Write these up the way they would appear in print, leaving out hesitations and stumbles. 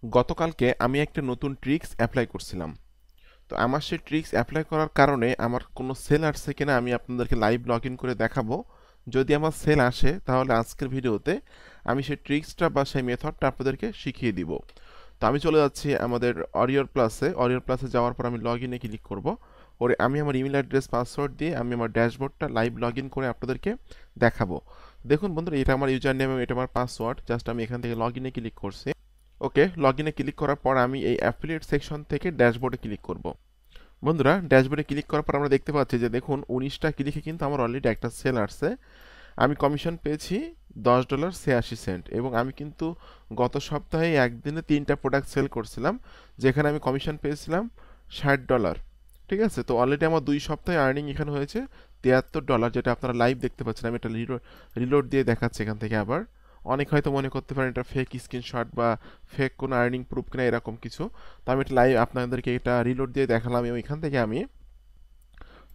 গতকালকে আমি একটা নতুন ট্রিক্স অ্যাপ্লাই করছিলাম। তো আমার সেই ট্রিক্স অ্যাপ্লাই করার কারণে আমার কোনো সেল আসছে কিনা আমি আপনাদেরকে লাইভ লগ ইন করে দেখাবো। যদি আমার সেল আসে তাহলে আজকের ভিডিওতে আমি সেই ট্রিক্সটা বা সেই মেথডটা আপনাদেরকে শিখিয়ে দিব। তো আমি চলে যাচ্ছি আমাদের অরিয়র প্লাসে যাওয়ার পর আমি লগ ইনে ক্লিক করব। করে আমি আমার ইমেল অ্যাড্রেস পাসওয়ার্ড দিয়ে আমি আমার ড্যাশবোর্ডটা লাইভ লগ ইন করে আপনাদেরকে দেখাবো। দেখুন বন্ধুরা, এটা আমার ইউজার নেম এবং এটা আমার পাসওয়ার্ড। জাস্ট আমি এখান থেকে লগ ইনে ক্লিক করছি। ওকে, লগ ইনে ক্লিক করার পর আমি এই অ্যাফিলিয়েট সেকশন থেকে ড্যাশবোর্ডে ক্লিক করব। বন্ধুরা, ড্যাশবোর্ডে ক্লিক করার পর আমরা দেখতে পাচ্ছি যে দেখুন 19টা ক্লিকে কিন্তু আমার অলরেডি একটা সেল আসছে। আমি কমিশন পেয়েছি $10.86 এবং আমি কিন্তু গত সপ্তাহে একদিনে 3টা প্রোডাক্ট সেল করছিলাম, যেখানে আমি কমিশন পেয়েছিলাম $60। ঠিক আছে, তো অলরেডি আমার 2 সপ্তাহে আর্নিং এখানে হয়েছে $73, যেটা আপনারা লাইভ দেখতে পাচ্ছেন। আমি এটা রিলোড দিয়ে দেখাচ্ছি এখান থেকে আবার। অনেক হয়তো মনে করতে পারেন এটা ফেক স্ক্রিনশট বা ফেক কোনো আর্নিং প্রুফ কিনা এরকম কিছু। তো আমি এটা লাইভ আপনাদেরকে এটা রিলোড দিয়ে দেখালাম এবং এখান থেকে আমি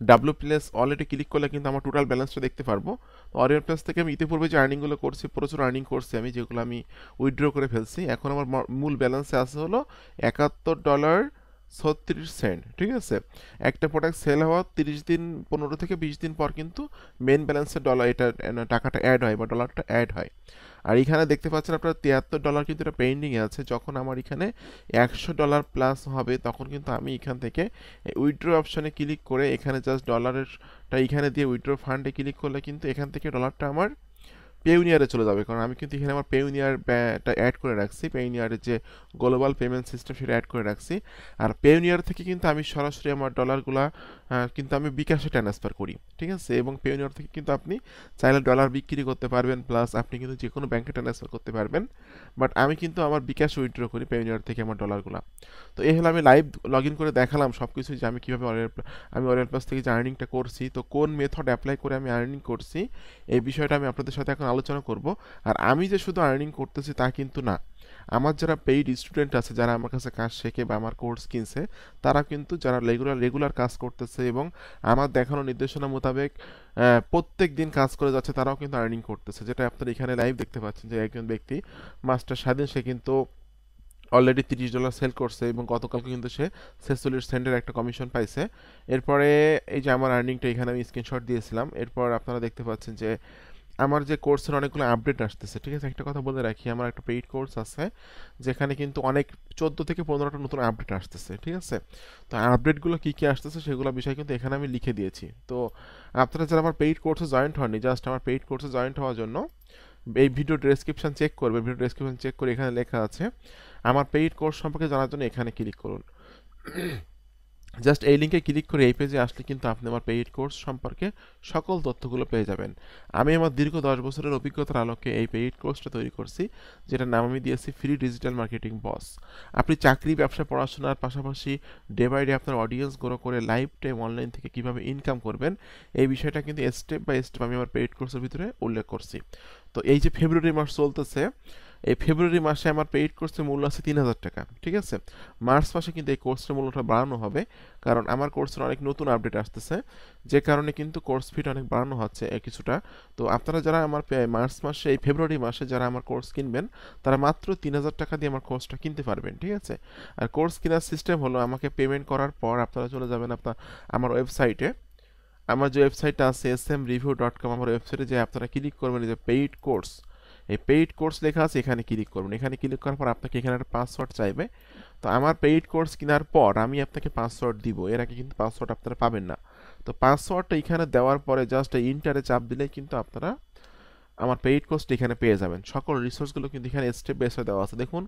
ডাব্লিউ প্লাস অলরেডি ক্লিক করলে কিন্তু আমার টোটাল ব্যালেন্সটা দেখতে পারবো। তো অরিয়র প্লাস থেকে আমি ইতিপূর্বে যে আর্নিংগুলো করছি, প্রচুর আর্নিং করছি আমি, যেগুলো আমি উইথড্র করে ফেলছি। এখন আমার মূল ব্যালেন্সে আছে হলো $71.36। ঠিক আছে, একটা প্রোডাক্ট সেল হওয়ার 30 দিন, 15 থেকে 20 দিন পর কিন্তু মেন ব্যালেন্সে টাকাটা অ্যাড হয় বা ডলারটা অ্যাড হয়। আর এখানে দেখতে পাচ্ছেন আপনার $73 কিন্তু এটা পেন্ডিংয়ে আছে। যখন আমার এখানে $100 প্লাস হবে তখন কিন্তু আমি এখান থেকে উইথড্র অপশনে ক্লিক করে এখানে জাস্ট ডলারেরটা এখানে দিয়ে উইথড্র ফান্ডে ক্লিক করলে কিন্তু এখান থেকে ডলারটা আমার পেউনিয়ারে চলে যাবে। কারণ আমি কিন্তু এখানে আমার পেউনিয়ারটা অ্যাড করে রাখছি, পেউনিয়ারের যে গ্লোবাল পেমেন্ট সিস্টেম সেটা অ্যাড করে রাখছি। আর পেউনিয়ার থেকে কিন্তু আমি সরাসরি আমার ডলারগুলা কিন্তু আমি বিকাশে ট্রান্সফার করি। ঠিক আছে, এবং পেউনিয়ার থেকে কিন্তু আপনি চাইলে ডলার বিক্রি করতে পারবেন, প্লাস আপনি কিন্তু যে কোনো ব্যাংকে ট্রান্সফার করতে পারবেন। বাট আমি কিন্তু আমার বিকাশে উইথড্র করি পেউনিয়ার থেকে আমার ডলারগুলা। তো এই হলো আমি লাইভ লগ ইন করে দেখালাম সব কিছু, যে আমি কীভাবে আমি অরিয়াল প্লাস থেকে যে আর্নিংটা করছি, তো কোন মেথড অ্যাপ্লাই করে আমি আর্নিং করছি এই বিষয়টা আমি আপনাদের সাথে এখন আলোচনা করব। আর আমি যে শুধু আর্নিং করতেছি তা কিন্তু না, আমার যারা পেইড স্টুডেন্ট আছে, যারা আমার কাছে কাজ শেখে বা আমার কোর্স কিনছে, তারা কিন্তু যারা রেগুলার কাজ করতেছে এবং আমার দেখানো নির্দেশনা মোতাবেক প্রত্যেক দিন কাজ করে যাচ্ছে, তারাও কিন্তু আর্নিং করতেছে। যেটা আপনারা এখানে লাইভ দেখতে পাচ্ছেন যে একজন ব্যক্তি মাস্টার স্বাধীন, সে কিন্তু অলরেডি $30 সেল করছে এবং গতকালকে কিন্তু সে 46 সেন্টের একটা কমিশন পাইছে। এরপরে এই যে আমার আর্নিংটা এখানে আমি স্ক্রিনশট দিয়েছিলাম। এরপর আপনারা দেখতে পাচ্ছেন যে আমার যে কোর্সের অনেকগুলো আপডেট আসতেছে। ঠিক আছে, একটা কথা বলে রাখি, আমার একটা পেইড কোর্স আছে যেখানে কিন্তু অনেক 14 থেকে 15টা নতুন আপডেট আসতেছে। ঠিক আছে, তো আপডেটগুলো কী কী আসতেছে সেগুলো বিষয় কিন্তু এখানে আমি লিখে দিয়েছি। তো আপনারা যারা আমার পেইড কোর্সে জয়েন্ট হননি, জাস্ট আমার পেইড কোর্সে জয়েন্ট হওয়ার জন্য এই ভিডিও ডেসক্রিপশন চেক করবেন। ভিডিও ডেসক্রিপশন চেক করে এখানে লেখা আছে আমার পেইড কোর্স সম্পর্কে জানার জন্য এখানে ক্লিক করুন। জাস্ট এই লিঙ্কে ক্লিক করে এই পেজে আসলে কিন্তু আপনি আমার পেইড কোর্স সম্পর্কে সকল তথ্যগুলো পেয়ে যাবেন। আমি আমার দীর্ঘ 10 বছরের অভিজ্ঞতার আলোকে এই পেইড কোর্সটা তৈরি করছি, যেটার নাম আমি দিয়েছি ফ্রি ডিজিটাল মার্কেটিং বস। আপনি চাকরি, ব্যবসা, পড়াশোনার পাশাপাশি ডে বাই ডে আপনার অডিয়েন্স গ্রো করে লাইফ টাইম অনলাইন থেকে কীভাবে ইনকাম করবেন, এই বিষয়টা কিন্তু স্টেপ বাই স্টেপ আমি আমার পেইড কোর্সের ভিতরে উল্লেখ করছি। তো এই যে ফেব্রুয়ারি মাস চলতেছে, এই ফেব্রুয়ারি মাসে আমার পেইড কোর্সের মূল্য আছে $3000। ঠিক আছে, মার্চ মাসে কিন্তু এই কোর্সের মূল্যটা বাড়ানো হবে, কারণ আমার কোর্সের অনেক নতুন আপডেট আসতেছে, যে কারণে কিন্তু কোর্স ফিট অনেক বাড়ানো হচ্ছে কিছুটা। তো আপনারা যারা আমার মার্চ মাসে, এই ফেব্রুয়ারি মাসে যারা আমার কোর্স কিনবেন, তারা মাত্র $3000 দিয়ে আমার কোর্সটা কিনতে পারবেন। ঠিক আছে, আর কোর্স কেনার সিস্টেম হলো আমাকে পেমেন্ট করার পর আপনারা চলে যাবেন আমার ওয়েবসাইটে। আমার যে ওয়েবসাইটটা আছে smreview.com, আমার ওয়েবসাইটে যে আপনারা ক্লিক করবেন যে পেইড কোর্স, এই পেইড কোর্স লেখা আছে, এখানে ক্লিক করবেন। এখানে ক্লিক করার পর আপনাকে এখানে একটা পাসওয়ার্ড চাইবে। তো আমার পেইড কোর্স কেনার পর আমি আপনাকে পাসওয়ার্ড দিব, এর আগে কিন্তু পাসওয়ার্ড আপনারা পাবেন না। তো পাসওয়ার্ডটা এখানে দেওয়ার পরে জাস্ট ইন্টারে চাপ দিলেই কিন্তু আপনারা আমার পেইড কোর্সটা এখানে পেয়ে যাবেন। সকল রিসোর্সগুলো কিন্তু এখানে স্টেপ বাই স্টেপ দেওয়া আছে। দেখুন,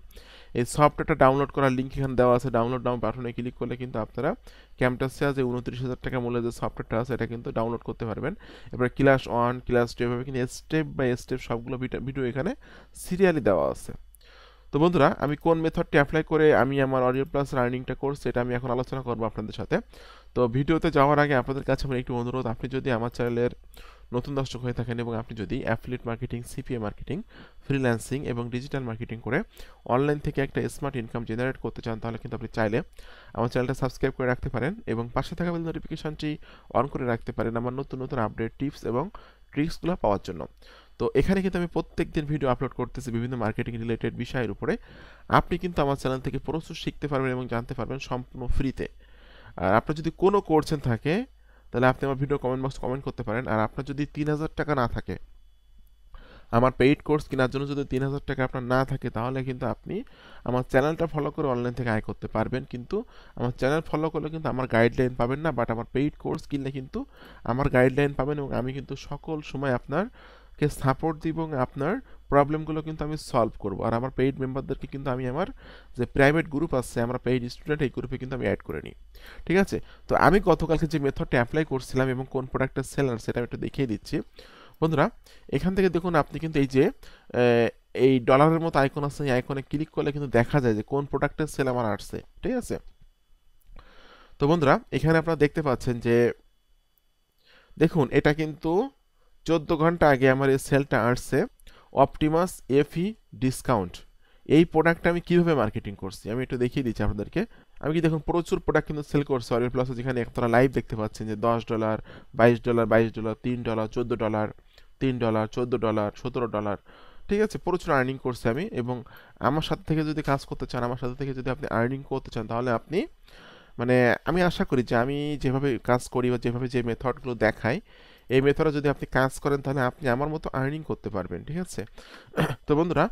এই সফটওয়্যারটা ডাউনলোড করার লিঙ্ক এখানে দেওয়া আছে। ডাউনলোড নাও বাটনে ক্লিক করলে কিন্তু আপনারা ক্যামটাসিয়া যে 29,000 টাকা মূল্যের যে সফটওয়্যারটা আছে এটা কিন্তু ডাউনলোড করতে পারবেন। এবার ক্লাস 1, ক্লাস 2 এভাবে কিন্তু স্টেপ বাই স্টেপ সবগুলো ভিডিও এখানে সিরিয়ালি দেওয়া আছে। তো বন্ধুরা, আমি কোন মেথডটি অ্যাপ্লাই করে আমি আমার অডিও প্লাস আর্নিংটা করছি এটা আমি এখন আলোচনা করবো আপনাদের সাথে। তো ভিডিওতে যাওয়ার আগে আপনাদের কাছে আমার একটু অনুরোধ, আপনি যদি আমার চ্যানেলের নতুন দর্শক হয়ে থাকেন এবং আপনি যদি affiliate marketing, CPA marketing, freelancing এবং ডিজিটাল মার্কেটিং করে অনলাইন থেকে একটা স্মার্ট ইনকাম জেনারেট করতে চান, তাহলে কিন্তু আপনি চাইলে আমার চ্যানেলটা সাবস্ক্রাইব করে রাখতে পারেন এবং পাশে থাকা বেল নোটিফিকেশনটি অন করে রাখতে পারেন আমার নতুন নতুন আপডেট, টিপস এবং ট্রিক্সগুলো পাওয়ার জন্য। তো এখানে কিন্তু আমি প্রত্যেকদিন ভিডিও আপলোড করতেছি বিভিন্ন মার্কেটিং রিলেটেড বিষয়ের উপরে। আপনি কিন্তু আমার চ্যানেল থেকে প্রচুর শিখতে পারবেন এবং জানতে পারবেন সম্পূর্ণ ফ্রিতে। আর আপনার যদি কোনো কোশ্চেন থাকে তাহলে আপনি আমার ভিডিও কমেন্ট বক্সে কমেন্ট করতে পারেন। আর আপনার যদি 3000 টাকা না থাকে, আমার পেইড কোর্স কেনার জন্য যদি 3000 টাকা আপনার না থাকে, তাহলে কিন্তু আপনি আমার চ্যানেলটা ফলো করে অনলাইন থেকে আয় করতে পারবেন। কিন্তু আমার চ্যানেল ফলো করলে কিন্তু আমার গাইডলাইন পাবেন না, বাট আমার পেইড কোর্স কিনলে কিন্তু আমার গাইডলাইন পাবেন এবং আমি কিন্তু সকল সময় আপনারকে সাপোর্ট দিব এবং আপনার প্রবলেমগুলো কিন্তু আমি সলভ করব। আর আমার পেইড মেম্বারদেরকে কিন্তু আমি আমার যে প্রাইভেট গ্রুপ আছে, আমরা পেইড স্টুডেন্ট, এই গ্রুপে কিন্তু আমি অ্যাড করে নিই। ঠিক আছে? তো আমি গতকালকে যে মেথডটা অ্যাপ্লাই করছিলাম এবং কোন প্রোডাক্টের সেলার সেটা আমি একটু দেখিয়ে দিচ্ছি। বন্ধুরা, এখান থেকে দেখুন আপনি কিন্তু এই যে এই ডলারের মতো আইকন আছে, এই আইকনে ক্লিক করলে কিন্তু দেখা যায় যে কোন প্রোডাক্টের সেল আমার আসছে। ঠিক আছে? তো বন্ধুরা, এখানে আপনারা দেখতে পাচ্ছেন যে দেখুন এটা কিন্তু 14 ঘন্টা আগে আমার এই সেলটা আসছে, অপটিমাস এফই ডিসকাউন্ট। এই প্রোডাক্টটা আমি কিভাবে মার্কেটিং করছি আমি একটু দেখিয়ে দিচ্ছি আপনাদেরকে। আমি কি দেখুন প্রচুর প্রোডাক্ট কিন্তু সেল করছে অরিয়েল প্লাসে, যেখানে আপনারা লাইভ দেখতে পাচ্ছেন যে $10, $22, $22, $3, $14, $3, $14, $17। ঠিক আছে, প্রচুর আর্নিং করছে আমি। এবং আমার সাথে থেকে যদি কাজ করতে চান, আমার সাথে থেকে যদি আপনি আর্নিং করতে চান, তাহলে আপনি মানে আমি আশা করি যে আমি যেভাবে কাজ করি বা যেভাবে যে মেথডগুলো দেখাই, এই মেথডে যদি আপনি কাজ করেন তাহলে আপনি আমার মতো আর্নিং করতে পারবেন। ঠিক আছে? তো বন্ধুরা,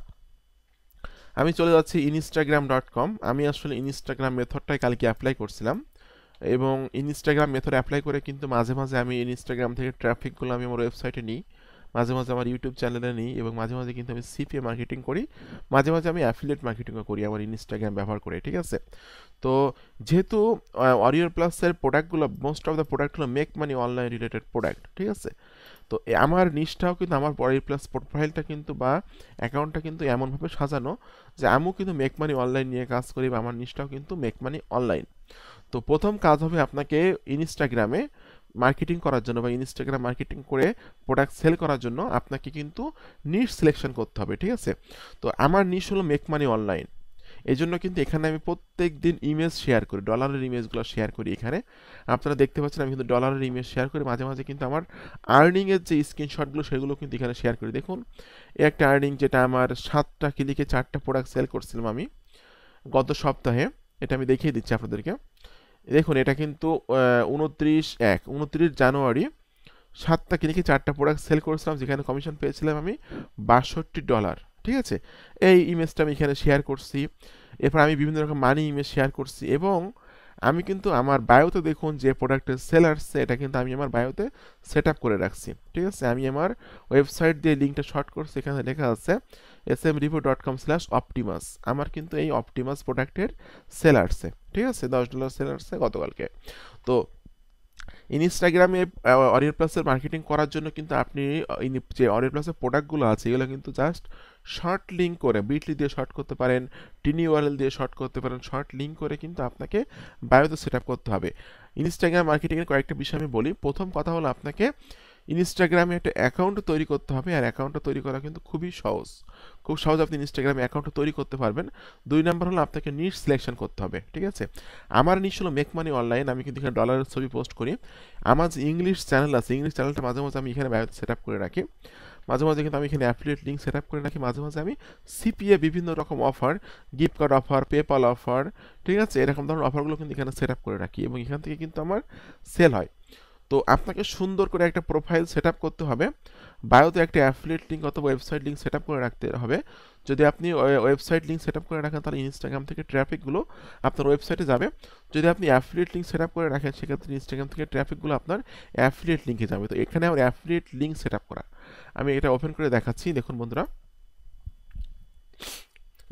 আমি চলে যাচ্ছি instagram.com। আমি আসলে ইনস্টাগ্রাম মেথডটাই কালকে অ্যাপ্লাই করছিলাম এবং ইনস্টাগ্রাম মেথড অ্যাপ্লাই করে কিন্তু মাঝে মাঝে আমি ইনস্টাগ্রাম থেকে ট্রাফিকগুলো আমি আমার ওয়েবসাইটে নিই, মাঝে মাঝে আমার ইউটিউব চ্যানেলে নিই এবং মাঝে মাঝে কিন্তু আমি সিপিএ মার্কেটিং করি, মাঝে মাঝে আমি অ্যাফিলিয়েট মার্কেটিংও করি আমার ইনস্টাগ্রাম ব্যবহার করে। ঠিক আছে? তো যেহেতু ওরিয়র প্লাসের প্রোডাক্টগুলো, মোস্ট অফ দ্য প্রোডাক্টগুলো make money online related product. ঠিক আছে? তো আমার নিশটাও কিন্তু, আমার ওরিয়র প্লাস প্রোফাইলটা কিন্তু বা অ্যাকাউন্টটা কিন্তু এমনভাবে সাজানো যে আমিও কিন্তু মেক মানি অনলাইন নিয়ে কাজ করি বা আমার নিশটাও কিন্তু মেক মানি অনলাইন। তো প্রথম কাজ হবে আপনাকে ইনস্টাগ্রামে মার্কেটিং করার জন্য বা ইনস্টাগ্রাম মার্কেটিং করে প্রোডাক্ট সেল করার জন্য আপনাকে কিন্তু নিশ সিলেকশন করতে হবে। ঠিক আছে? তো আমার নিশ হলো মেক মানি অনলাইন। এই জন্য কিন্তু এখানে আমি প্রত্যেক দিন ইমেজ শেয়ার করি, ডলারের ইমেজগুলো শেয়ার করি। এখানে আপনারা দেখতে পাচ্ছেন আমি কিন্তু ডলারের ইমেজ শেয়ার করি, মাঝে মাঝে কিন্তু আমার আর্নিংয়ের যে স্ক্রিনশটগুলো সেগুলো কিন্তু এখানে শেয়ার করি। দেখুন এই একটা আর্নিং, যেটা আমার 7টা ক্লিকে 4টা প্রোডাক্ট সেল করছিলাম আমি গত সপ্তাহে। এটা আমি দেখিয়ে দিচ্ছি আপনাদেরকে। দেখুন এটা কিন্তু 29 জানুয়ারি 7টা ক্লিকে 4টা প্রোডাক্ট সেল করেছিলাম, যেখানে কমিশন পেয়েছিলাম আমি $62। ঠিক আছে? এই ইমেজটা আমি এখানে শেয়ার করছি। এরপর আমি বিভিন্ন রকম মানি ইমেজ শেয়ার করছি এবং আমি কিন্তু আমার বায়োতে দেখুন যে প্রোডাক্টের সেল আসছে, এটা কিন্তু আমি আমার বায়োতে সেট আপ করে রাখছি। ঠিক আছে? আমি আমার ওয়েবসাইট দিয়ে লিঙ্কটা শর্ট করছি, এখানে লেখা আছে smreview.com/optimus। আমার কিন্তু এই অপটিমাস প্রোডাক্টের সেল আসছে। ঠিক আছে? $10 সেল আসছে গতকালকে। তো ইনস্টাগ্রামে অরিয়র প্লাসের মার্কেটিং করার জন্য কিন্তু আপনি যে অরিয়র প্লাসের প্রোডাক্টগুলো আছে এগুলো কিন্তু জাস্ট শর্ট লিঙ্ক করে বিটলি দিয়ে শর্ট করতে পারেন, টিনি ওয়ারেল দিয়ে শর্ট করতে পারেন। শর্ট লিঙ্ক করে কিন্তু আপনাকে বায়োতে সেট আপ করতে হবে। ইনস্টাগ্রাম মার্কেটিংয়ের কয়েকটা বিষয় আমি বলি। প্রথম কথা হলো আপনাকে ইনস্টাগ্রামে একটা অ্যাকাউন্ট তৈরি করতে হবে, আর অ্যাকাউন্টটা তৈরি করা কিন্তু খুবই সহজ। খুব সহজ আপনি ইনস্টাগ্রামে অ্যাকাউন্টটা তৈরি করতে পারবেন। 2 নাম্বার হলো আপনাকে নিশ সিলেকশন করতে হবে। ঠিক আছে? আমার নিশ হলো মেক মানি অনলাইন। আমি কিন্তু এখানে ডলারের ছবি পোস্ট করি। আমার যে ইংলিশ চ্যানেল আছে, ইংলিশ চ্যানেলটা মাঝে মাঝে আমি এখানে বায়োতে সেট আপ করে রাখি। মাঝে মাঝে কিন্তু আমি এখানে অ্যাফিলিয়েট লিঙ্ক সেট আপ করে রাখি। মাঝে মাঝে আমি সিপিএ বিভিন্ন রকম offer, gift card offer, PayPal offer, ঠিক আছে, এরকম ধরনের অফারগুলো কিন্তু এখানে সেট আপ করে রাখি এবং এখান থেকে কিন্তু আমার সেল হয়। তো আপনাকে সুন্দর করে একটা প্রোফাইল সেট আপ করতে হবে, বায়োতে একটা অ্যাফিলিয়েট লিঙ্ক অথবা ওয়েবসাইট লিঙ্ক সেট আপ করে রাখতে হবে। যদি আপনি ওয়েবসাইট লিঙ্ক সেট আপ করে রাখেন তাহলে ইনস্টাগ্রাম থেকে ট্রাফিকগুলো আপনার ওয়েবসাইটে যাবে। যদি আপনি অ্যাফিলিয়েট লিঙ্ক সেট আপ করে রাখেন সেক্ষেত্রে ইনস্টাগ্রাম থেকে ট্রাফিকগুলো আপনার অ্যাফিলিয়েট লিঙ্কে যাবে। তো এখানে আমার অ্যাফিলিয়েট লিঙ্ক সেট আপ করা, আমি এটা ওপেন করে দেখাচ্ছি। দেখুন বন্ধুরা,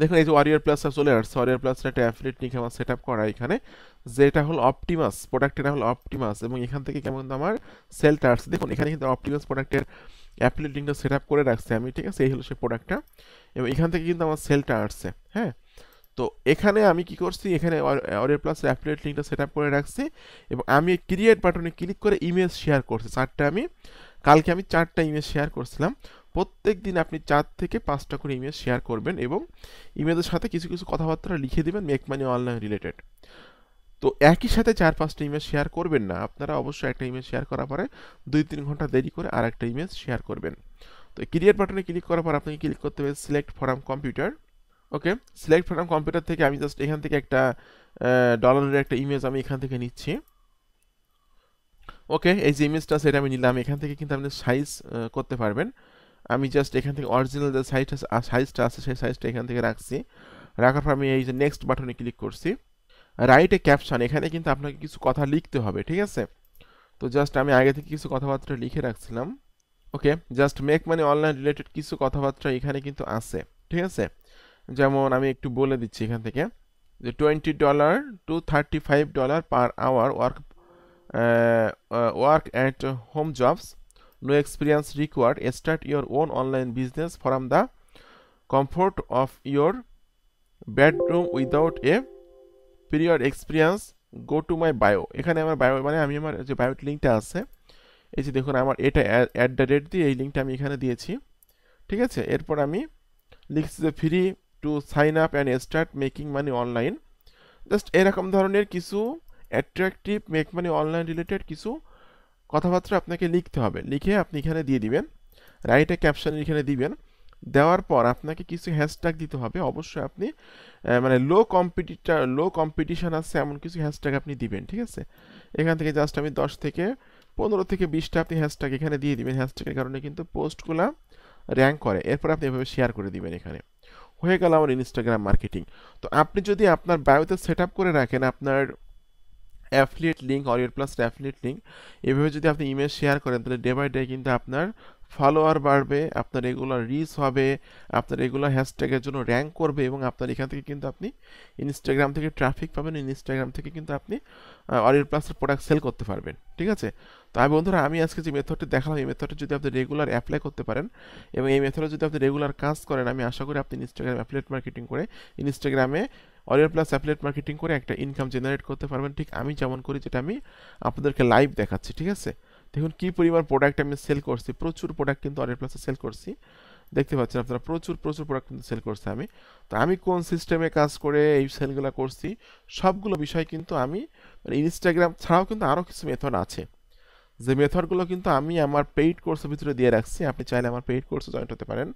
দেখুন এই যে ওয়ারিয়র প্লাস চলে আসছে। ওয়ারিয়র প্লাসের একটা অ্যাফিলিয়েট লিঙ্ক আমার সেট আপ করা এখানে, যেটা হলো অপটিমাস প্রোডাক্টের নাম হলো অপটিমাস এবং এখান থেকে কেমন আমার সেলটা আসছে। দেখুন এখানে কিন্তু অপটিমাস প্রোডাক্টের অ্যাফিলিয়েট লিঙ্কটা সেট আপ করে রাখছে আমি। ঠিক আছে? এই হলো সেই প্রোডাক্টটা এবং এখান থেকে কিন্তু আমার সেলটা আসছে। হ্যাঁ, তো এখানে আমি কি করছি, এখানে ওরিয়র প্লাসের অ্যাফিলিয়েট লিঙ্কটা সেট আপ করে রাখছি এবং আমি ক্রিয়েট বাটনে ক্লিক করে ইমেজ শেয়ার করছি। কালকে আমি 4টা ইমেজ শেয়ার করছিলাম। প্রত্যেক দিন আপনি 4 থেকে 5টা করে ইমেজ শেয়ার করবেন এবং ইমেজের সাথে কিছু কিছু কথাবার্তা লিখে দিবেন মেক মানি অনলাইন রিলেটেড। তো একই সাথে 4-5টা ইমেজ শেয়ার করবেন না, আপনারা অবশ্যই একটা ইমেজ শেয়ার করার পরে 2-3 ঘন্টা দেরি করে আর একটা ইমেজ শেয়ার করবেন। তো তো ক্রিয়েট বাটনে ক্লিক করার পর আপনাকে ক্লিক করতে হবে select from computer. Okay, select from computer থেকে আমি জাস্ট এখান থেকে একটা ডলারের একটা ইমেজ আমি এখান থেকে নিচ্ছি। ওকে, এই যে ইমেজটা সেটা আমি নিলাম। এখান থেকে কিন্তু আপনি সাইজ করতে পারবেন। আমি জাস্ট এখান থেকে অরিজিনাল যে সাইজটা আছে সেই সাইজটা এখান থেকে রাখছি। রাখার পর আমি এই যে নেক্সট বাটনে ক্লিক করছি। রাইট এ ক্যাপশন, এখানে কিন্তু আপনাকে কিছু কথা লিখতে হবে, ঠিক আছে? তো জাস্ট আমি আগে থেকে কিছু কথাবার্তা লিখে রাখছিলাম। Okay, just make money online related কিছু কথাবার্তা এখানে কিন্তু আছে, ঠিক আছে? যেমন আমি একটু বলে দিচ্ছি এখান থেকে যে $20 to $35 per hour work at home jobs, no experience required, start your own online business from the comfort of your bedroom without a period experience, go to my bio. এখানে আমার বায়ো মানে আমি আমার যে বায়োর লিঙ্কটা আছে, এই যে দেখুন আমার এটা অ্যাট দ্য রেট দিয়ে এই লিঙ্কটা আমি এখানে দিয়েছি, ঠিক আছে? এরপর আমি লিখছি যে free to sign up and start making money online. Just এরকম ধরনের কিছু attractive make money online related কিছু কথাবার্তা আপনাকে লিখতে হবে। লিখে আপনি এখানে দিয়ে দিবেন, রাইট এ ক্যাপশন এখানে দিবেন। দেওয়ার পর আপনাকে কিছু হ্যাশট্যাগ দিতে হবে। অবশ্যই আপনি মানে লো কম্পিটিশন আছে এমন কিছু হ্যাশট্যাগ আপনি দিবেন, ঠিক আছে? এখান থেকে জাস্ট আমি 10 থেকে 15 থেকে 20টা আপনি হ্যাশট্যাগ এখানে দিয়ে দিবেন। হ্যাশট্যাগের কারণে কিন্তু পোস্টগুলো র্যাঙ্ক করে। এরপর আপনি এভাবে শেয়ার করে দিবেন। এখানে হয়ে গেল আমার ইনস্টাগ্রাম মার্কেটিং। তো আপনি যদি আপনার বায়োতে সেট আপ করে রাখেন আপনার affiliate link, অরিয়র plus affiliate link, এভাবে যদি আপনি ইমেজ শেয়ার করেন তাহলে ডে বাই ডে কিন্তু আপনার ফলোয়ার বাড়বে, আপনার রেগুলার রিচ হবে, আপনার রেগুলার হ্যাশট্যাগের জন্য র্যাঙ্ক করবে এবং আপনার এখান থেকে কিন্তু আপনি ইনস্টাগ্রাম থেকে ট্রাফিক পাবেন। ইনস্টাগ্রাম থেকে কিন্তু আপনি অরিয়র প্লাসের প্রোডাক্ট সেল করতে পারবেন, ঠিক আছে? তো বন্ধুরা, আমি আজকে যে মেথডটি দেখালাম এই মেথডটি যদি আপনি রেগুলার অ্যাপ্লাই করতে পারেন এবং এই মেথডে যদি আপনি রেগুলার কাজ করেন, আমি আশা করি আপনি ইনস্টাগ্রাম অ্যাফিলিয়েট মার্কেটিং করে ইনস্টাগ্রামে অরিয়র প্লাস অ্যাফিলিয়েট মার্কেটিং করে একটা ইনকাম জেনারেট করতে পারবেন, ঠিক আমি যেমন করি, যেটা আমি আপনাদেরকে লাইভ দেখাচ্ছি, ঠিক আছে? দেখুন কি পরিমাণ প্রোডাক্ট আমি সেল করছি, প্রচুর প্রোডাক্ট কিন্তু অরিয়র প্লাসে সেল করছি। দেখতে পাচ্ছেন আপনারা প্রচুর প্রোডাক্ট কিন্তু সেল করছি আমি। তো আমি কোন সিস্টেমে কাজ করে এই সেলগুলো করছি সবগুলো বিষয় কিন্তু আমি ইনস্টাগ্রাম ছাড়াও কিন্তু আরও কিছু মেথড আছে, যে মেথডগুলো কিন্তু আমি আমার পেইড কোর্সের ভিতরে দিয়ে রাখছি। আপনি চাইলে আমার পেইড কোর্সে জয়েন্ট হতে পারেন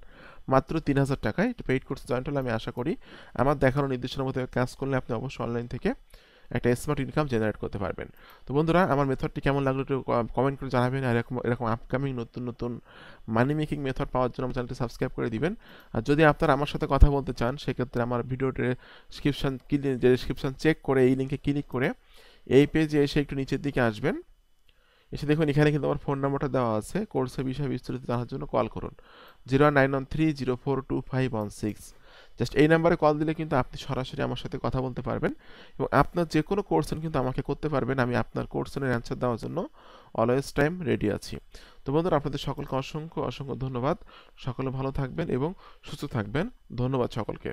মাত্র 3000 টাকায়। পেইড কোর্সে জয়েন্ট হলে আমি আশা করি আমার দেখানো নির্দেশনার মতো কাজ করলে আপনি অবশ্যই অনলাইন থেকে একটা স্মার্ট ইনকাম জেনারেট করতে পারবেন। তো বন্ধুরা, আমার মেথডটি কেমন লাগলো একটু কমেন্ট করে জানাবেন। আর এরকম আপকামিং নতুন নতুন মানি মেকিং মেথড পাওয়ার জন্য আমার চ্যানেলটি সাবস্ক্রাইব করে দিবেন। আর যদি আপনারা আমার সাথে কথা বলতে চান সেক্ষেত্রে আমার ভিডিও ডেসক্রিপশন চেক করে এই লিঙ্কে ক্লিক করে এই পেজে এসে একটু নিচের দিকে আসবেন। এসে দেখুন এখানে কিন্তু আমার ফোন নাম্বারটা দেওয়া আছে। কোর্সের বিষয়ে বিস্তারিত জানার জন্য কল করুন 09130425116। জাস্ট এই নাম্বারে কল দিলে কিন্তু আপনি সরাসরি আমার সাথে কথা বলতে পারবেন এবং আপনার যে কোনো কোর্সেন কিন্তু আমাকে করতে পারবেন। আমি আপনার কোর্সেনের অ্যান্সার দেওয়ার জন্য অলওয়েজ টাইম রেডি আছি। তো বন্ধুরা, আপনাদের সকলকে অসংখ্য অসংখ্য ধন্যবাদ। সকলে ভালো থাকবেন এবং সুস্থ থাকবেন। ধন্যবাদ সকলকে।